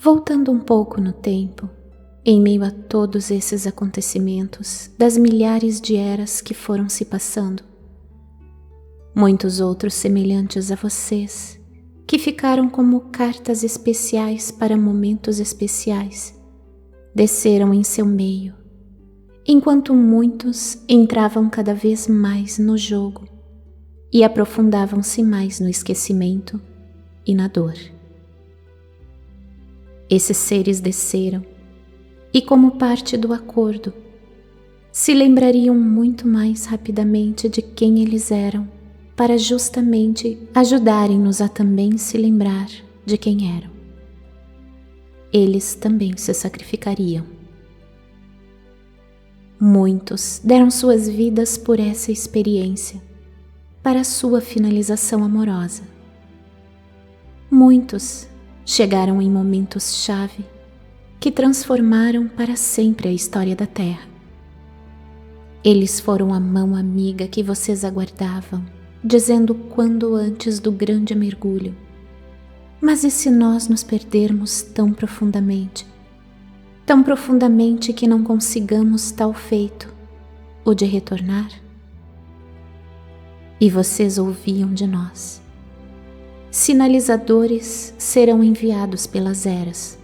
Voltando um pouco no tempo, em meio a todos esses acontecimentos das milhares de eras que foram se passando, muitos outros semelhantes a vocês, que ficaram como cartas especiais para momentos especiais, desceram em seu meio, enquanto muitos entravam cada vez mais no jogo e aprofundavam-se mais no esquecimento e na dor. Esses seres desceram e, como parte do acordo, se lembrariam muito mais rapidamente de quem eles eram, para justamente ajudarem-nos a também se lembrar de quem eram. Eles também se sacrificariam. Muitos deram suas vidas por essa experiência, para a sua finalização amorosa. Muitos chegaram em momentos-chave que transformaram para sempre a história da Terra. Eles foram a mão amiga que vocês aguardavam, dizendo quando antes do grande mergulho: mas e se nós nos perdermos tão profundamente que não consigamos tal feito, o de retornar? E vocês ouviam de nós: sinalizadores serão enviados pelas eras.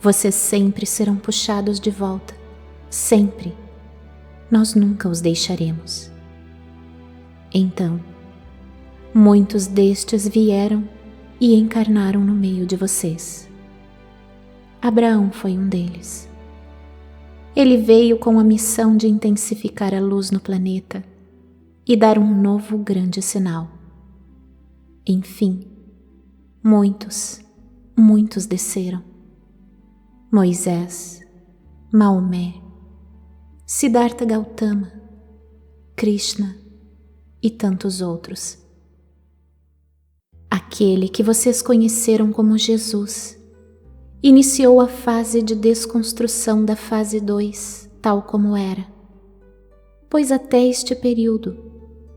Vocês sempre serão puxados de volta, sempre. Nós nunca os deixaremos. Então, muitos destes vieram e encarnaram no meio de vocês. Abraão foi um deles. Ele veio com a missão de intensificar a luz no planeta e dar um novo grande sinal. Enfim, muitos desceram. Moisés, Maomé, Siddhartha Gautama, Krishna e tantos outros. Aquele que vocês conheceram como Jesus iniciou a fase de desconstrução da fase 2, tal como era, pois até este período,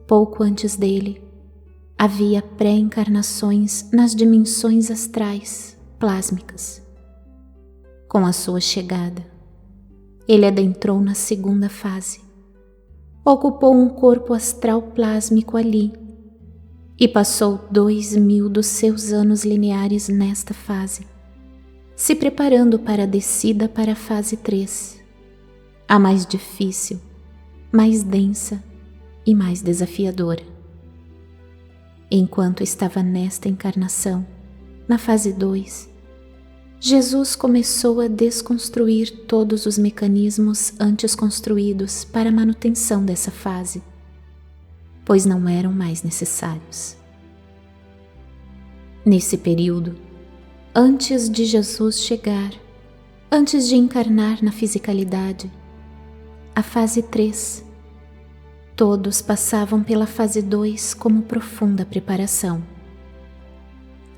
pouco antes dele, havia pré-encarnações nas dimensões astrais plásmicas. Com a sua chegada, ele adentrou na segunda fase, ocupou um corpo astral plásmico ali e passou 2000 dos seus anos lineares nesta fase, se preparando para a descida para a fase 3, a mais difícil, mais densa e mais desafiadora. Enquanto estava nesta encarnação, na fase 2, Jesus começou a desconstruir todos os mecanismos antes construídos para a manutenção dessa fase, pois não eram mais necessários. Nesse período, antes de Jesus chegar, antes de encarnar na fisicalidade, a fase 3, todos passavam pela fase 2 como profunda preparação.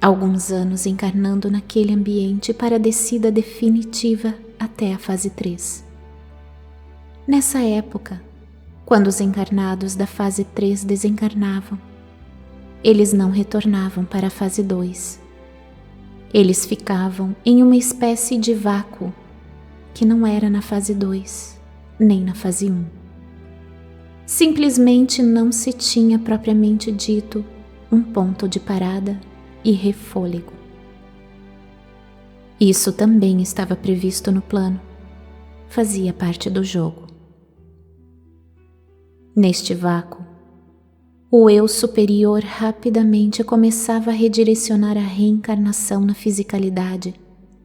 Alguns anos encarnando naquele ambiente para a descida definitiva até a fase 3. Nessa época, quando os encarnados da fase 3 desencarnavam, eles não retornavam para a fase 2. Eles ficavam em uma espécie de vácuo, que não era na fase 2, nem na fase 1. Simplesmente não se tinha propriamente dito um ponto de parada e refôlego. Isso também estava previsto no plano, fazia parte do jogo. Neste vácuo, o eu superior rapidamente começava a redirecionar a reencarnação na fisicalidade,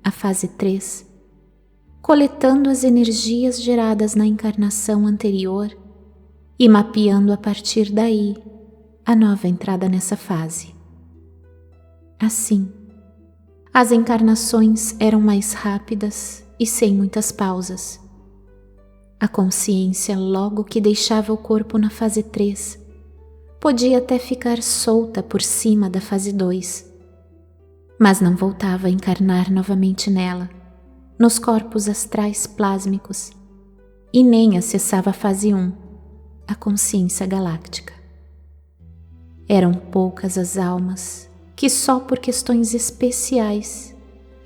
a fase 3, coletando as energias geradas na encarnação anterior e mapeando a partir daí a nova entrada nessa fase. Assim, as encarnações eram mais rápidas e sem muitas pausas. A consciência, logo que deixava o corpo na fase 3, podia até ficar solta por cima da fase 2, mas não voltava a encarnar novamente nela, nos corpos astrais plásmicos, e nem acessava a fase 1, a consciência galáctica. Eram poucas as almas que só por questões especiais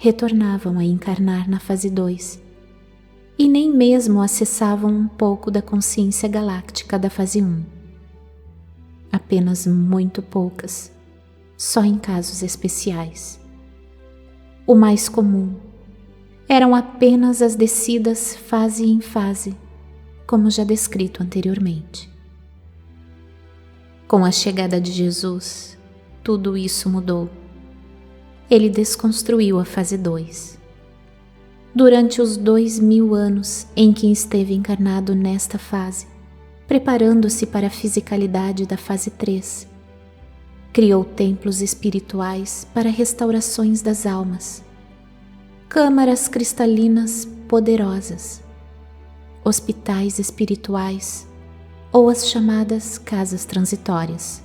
retornavam a encarnar na fase 2 e nem mesmo acessavam um pouco da consciência galáctica da fase 1. Apenas muito poucas, só em casos especiais. O mais comum eram apenas as descidas fase em fase, como já descrito anteriormente. Com a chegada de Jesus, tudo isso mudou. Ele desconstruiu a fase 2. Durante os 2000 anos em que esteve encarnado nesta fase, preparando-se para a fisicalidade da fase 3, criou templos espirituais para restaurações das almas, câmaras cristalinas poderosas, hospitais espirituais ou as chamadas casas transitórias.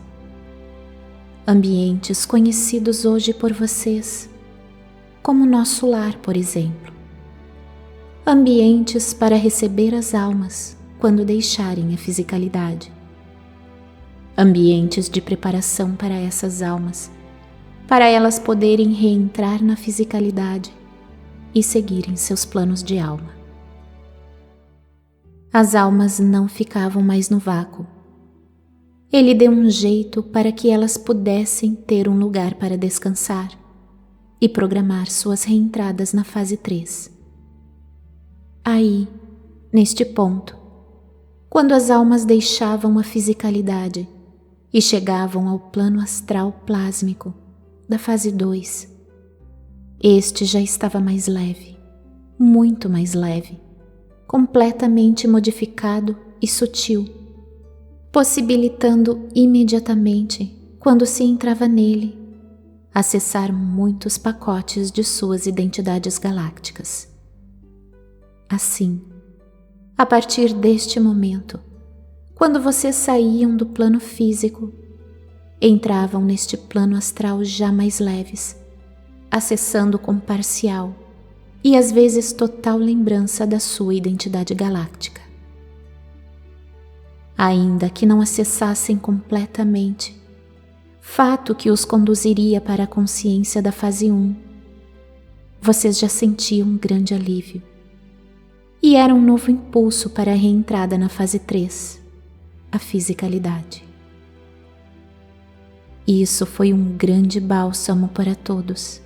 Ambientes conhecidos hoje por vocês, como nosso lar, por exemplo. Ambientes para receber as almas quando deixarem a fisicalidade. Ambientes de preparação para essas almas, para elas poderem reentrar na fisicalidade e seguirem seus planos de alma. As almas não ficavam mais no vácuo. Ele deu um jeito para que elas pudessem ter um lugar para descansar e programar suas reentradas na fase 3. Aí, neste ponto, quando as almas deixavam a fisicalidade e chegavam ao plano astral plásmico da fase 2, este já estava mais leve, muito mais leve, completamente modificado e sutil, possibilitando imediatamente, quando se entrava nele, acessar muitos pacotes de suas identidades galácticas. Assim, a partir deste momento, quando vocês saíam do plano físico, entravam neste plano astral já mais leves, acessando com parcial e às vezes total lembrança da sua identidade galáctica. Ainda que não acessassem completamente, fato que os conduziria para a consciência da fase 1, vocês já sentiam um grande alívio. E era um novo impulso para a reentrada na fase 3, a fisicalidade. Isso foi um grande bálsamo para todos.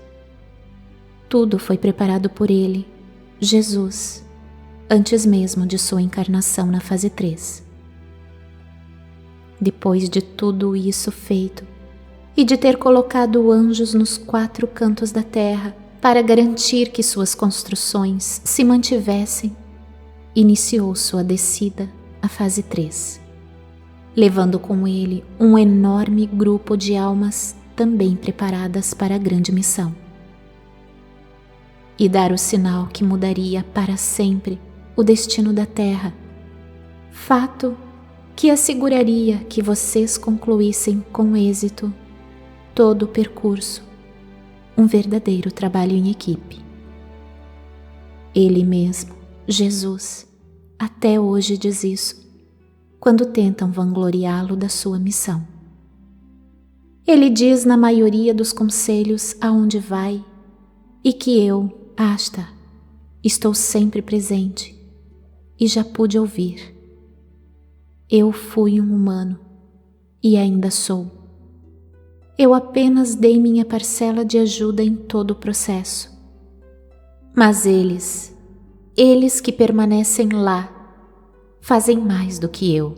Tudo foi preparado por ele, Jesus, antes mesmo de sua encarnação na fase 3. Depois de tudo isso feito, e de ter colocado anjos nos 4 cantos da terra para garantir que suas construções se mantivessem, iniciou sua descida à fase 3, levando com ele um enorme grupo de almas também preparadas para a grande missão. E dar o sinal que mudaria para sempre o destino da Terra, fato que asseguraria que vocês concluíssem com êxito todo o percurso, um verdadeiro trabalho em equipe. Ele mesmo, Jesus, até hoje diz isso, quando tentam vangloriá-lo da sua missão. Ele diz na maioria dos conselhos aonde vai, e que eu, Asta, estou sempre presente, e já pude ouvir. Eu fui um humano, e ainda sou. Eu apenas dei minha parcela de ajuda em todo o processo. Mas eles que permanecem lá, fazem mais do que eu.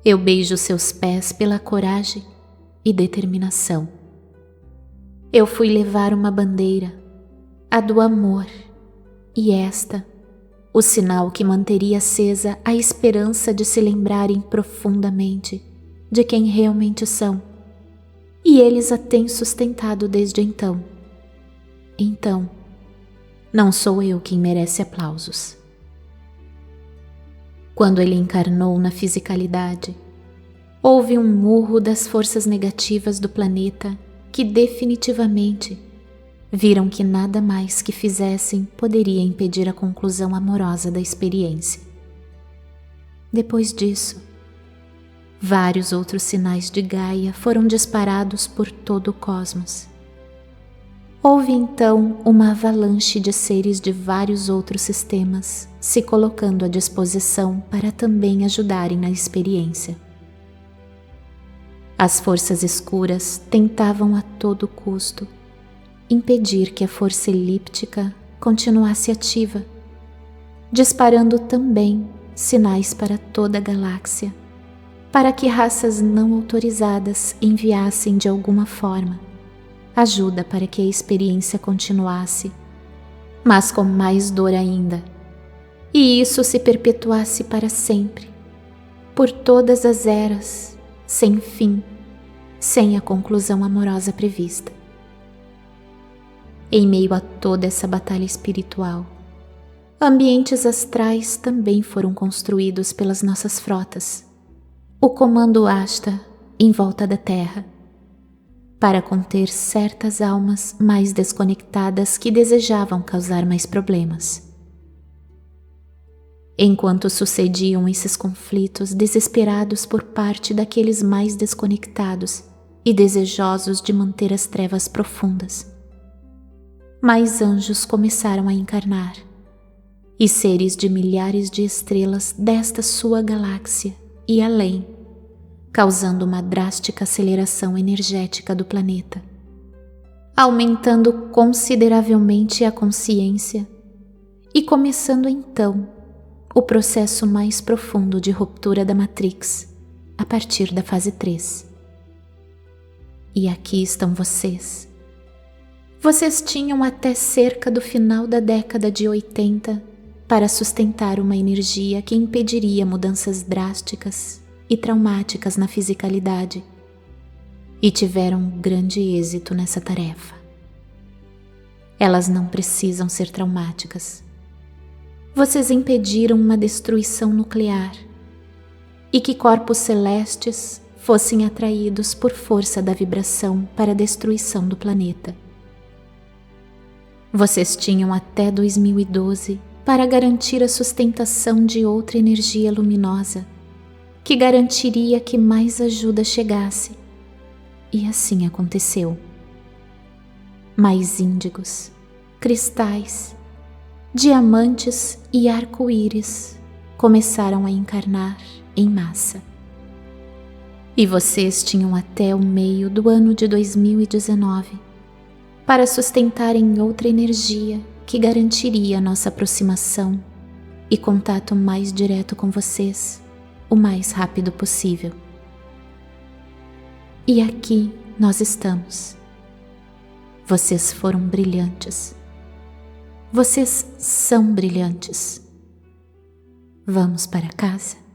Eu beijo seus pés pela coragem e determinação. Eu fui levar uma bandeira, a do amor, e esta, o sinal que manteria acesa a esperança de se lembrarem profundamente de quem realmente são, e eles a têm sustentado desde então. Então, não sou eu quem merece aplausos. Quando ele encarnou na fisicalidade, houve um urro das forças negativas do planeta que definitivamente viram que nada mais que fizessem poderia impedir a conclusão amorosa da experiência. Depois disso, vários outros sinais de Gaia foram disparados por todo o cosmos. Houve então uma avalanche de seres de vários outros sistemas se colocando à disposição para também ajudarem na experiência. As forças escuras tentavam a todo custo impedir que a força elíptica continuasse ativa, disparando também sinais para toda a galáxia, para que raças não autorizadas enviassem de alguma forma ajuda para que a experiência continuasse, mas com mais dor ainda, e isso se perpetuasse para sempre, por todas as eras, sem fim, sem a conclusão amorosa prevista. Em meio a toda essa batalha espiritual, ambientes astrais também foram construídos pelas nossas frotas, o comando Ashta em volta da Terra, para conter certas almas mais desconectadas que desejavam causar mais problemas. Enquanto sucediam esses conflitos desesperados por parte daqueles mais desconectados e desejosos de manter as trevas profundas, mais anjos começaram a encarnar, e seres de milhares de estrelas desta sua galáxia e além, causando uma drástica aceleração energética do planeta, aumentando consideravelmente a consciência e começando então o processo mais profundo de ruptura da Matrix a partir da fase 3. E aqui estão vocês. Vocês tinham até cerca do final da década de 80 para sustentar uma energia que impediria mudanças drásticas e traumáticas na fisicalidade, e tiveram grande êxito nessa tarefa. Elas não precisam ser traumáticas. Vocês impediram uma destruição nuclear e que corpos celestes fossem atraídos por força da vibração para a destruição do planeta. Vocês tinham até 2012 para garantir a sustentação de outra energia luminosa que garantiria que mais ajuda chegasse. E assim aconteceu. Mais índigos, cristais, diamantes e arco-íris começaram a encarnar em massa. E vocês tinham até o meio do ano de 2019 para sustentarem outra energia que garantiria nossa aproximação e contato mais direto com vocês o mais rápido possível. E aqui nós estamos. Vocês foram brilhantes. Vocês são brilhantes. Vamos para casa?